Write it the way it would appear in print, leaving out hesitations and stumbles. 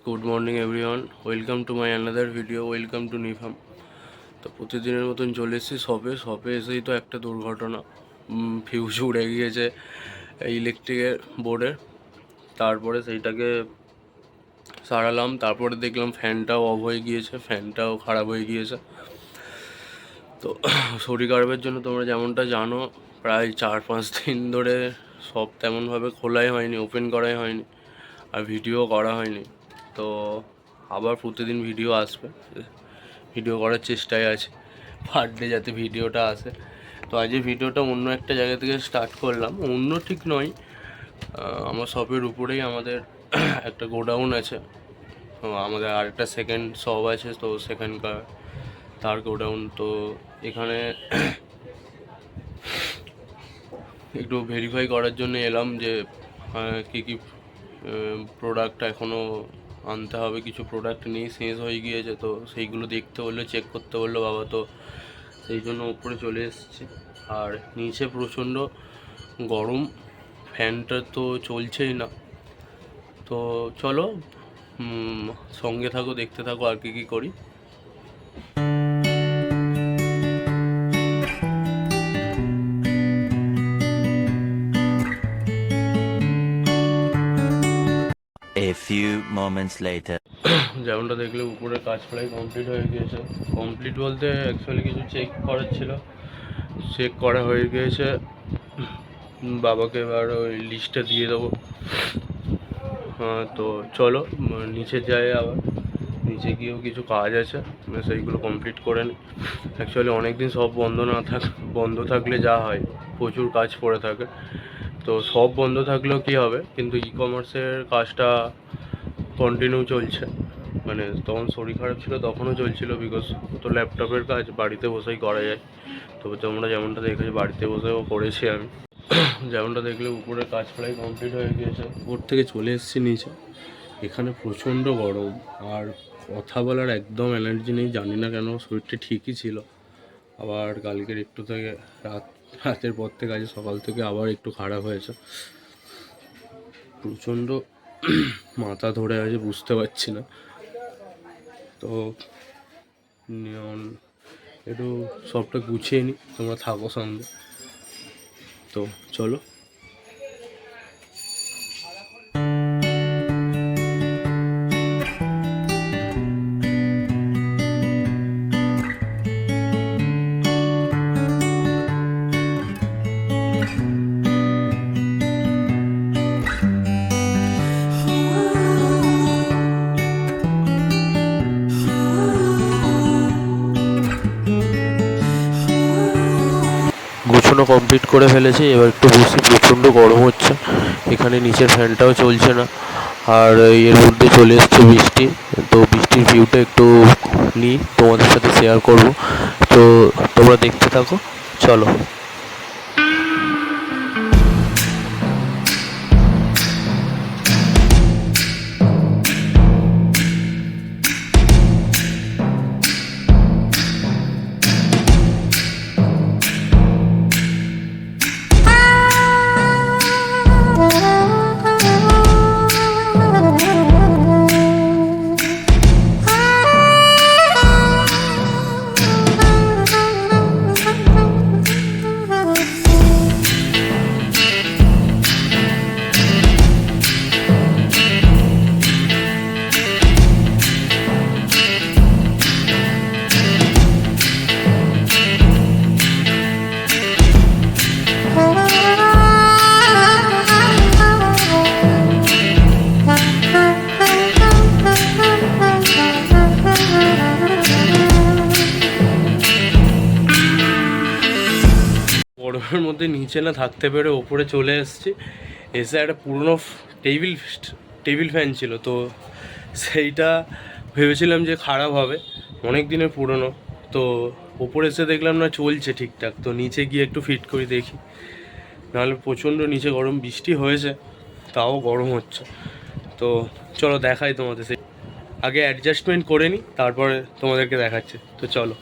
Good morning everyone, welcome to my another video, welcome to Nifam. তো প্রতিদিনের মতন চলে এসেছি শপে এসেই তো একটা দুর্ঘটনা, ফিউজ উড়ে গিয়েছে ইলেকট্রিকের বোর্ডে। তারপরে সেইটাকে সারালাম, তারপরে দেখলাম ফ্যানটাও অফ হয়ে গিয়েছে, ফ্যানটাও খারাপ হয়ে গিয়েছে। তো শরীর খারাপের জন্য তোমরা যেমনটা জানো, প্রায় 4-5 দিন ধরে সব তেমনভাবে খোলাই হয়নি, ওপেন করাই হয়নি, আর ভিডিও করা হয়নি। তো আবার প্রতিদিন ভিডিও আসবে, ভিডিও করার চেষ্টায় আছে, পার ডে যাতে ভিডিওটা আসে। তো আজ এই ভিডিওটা অন্য একটা জায়গা থেকে স্টার্ট করলাম, অন্য ঠিক নয়, আমার শপের উপরেই আমাদের একটা গোডাউন আছে, আমাদের আরেকটা সেকেন্ড শপ আছে, তো সেখানকার তার গোডাউন। তো এখানে একটু ভেরিফাই করার জন্য এলাম যে কী কী প্রোডাক্ট এখনও আনতে হবে। কিছু প্রোডাক্ট নেই, শেষ হয়ে গিয়েছে, তো সেইগুলো দেখতে বললো, চেক করতে বললো বাবা। তো সেই জন্য উপরে চলে এসেছি। আর নিচে প্রচণ্ড গরম, ফ্যানটা তো চলছেই না। তো চলো সঙ্গে থাকো, দেখতে থাকো আর কী কী করি। A few moments later. যেমনটা দেখলে উপরে কাজ প্রায় কমপ্লিট হয়ে গিয়েছে। কমপ্লিট বলতে অ্যাকচুয়ালি কিছু চেক করার ছিল, চেক করা হয়ে গিয়েছে। বাবাকে এবার ওই লিস্টটা দিয়ে দেবো। তো চলো নিচে যাই, আবার নিচে গিয়েও কিছু কাজ আছে, সেইগুলো কমপ্লিট করে নিই। অ্যাকচুয়ালি অনেক দিন সব বন্ধ থাকলে যা হয়, প্রচুর কাজ পড়ে থাকে। তো সব বন্ধ থাকলেও কী হবে, কিন্তু ই কমার্সের কাজটা কন্টিনিউ চলছে। মানে তখন শরীর খারাপ ছিল তখনও চলছিল, বিকজ তো ল্যাপটপের কাজ বাড়িতে বসেই করা যায়। তবে তোমরা যেমনটা দেখেছো বাড়িতে বসেও করেছি আমি। যেমনটা দেখলে উপরে কাজ প্রায় কমপ্লিট হয়ে গিয়েছে, উপর থেকে চলে এসেছি নিচে। এখানে প্রচণ্ড গরম, আর কথা বলার একদম এনার্জি নেই। জানি না কেন, শরীরটা ঠিকই ছিল, আবার কালকের একটু থেকে রাতের পর থেকে আজ সকাল থেকে আবার একটু খারাপ হয়েছে। প্রচণ্ড মাথা ধরে আছে, বুঝতে পারছি না। তো একটু সবটা গুছিয়ে নিই, তোমরা থাকো সঙ্গে। তো চলো। গুছানো কমপ্লিট করে ফেলেছি, এবার একটু বসি। প্রচণ্ড গরম হচ্ছে, এখানে নিচের ফ্যানটাও চলছে না, আর এর মধ্যে চলে এসছে বৃষ্টি। তো বৃষ্টির ভিউটা একটু নিই, তোমাদের সাথে শেয়ার করব। তো তোমরা দেখতে থাকো, চলো। গরমের মধ্যে নিচে না থাকতে পেরে ওপরে চলে এসেছি। এসে একটা পুরনো টেবিল ফ্যান ছিল, তো সেইটা ভেবেছিলাম যে খারাপ হবে, অনেক দিনের পুরনো। তো ওপরে এসে দেখলাম না চলছে ঠিকঠাক, তো নিচে গিয়ে একটু ফিট করে দেখি, নাহলে প্রচণ্ড নিচে গরম। বৃষ্টি হয়েছে তাও গরম হচ্ছে। তো চলো দেখাই তোমাদের, সেই আগে অ্যাডজাস্টমেন্ট করে নিই, তারপরে তোমাদেরকে দেখাচ্ছে। তো চলো।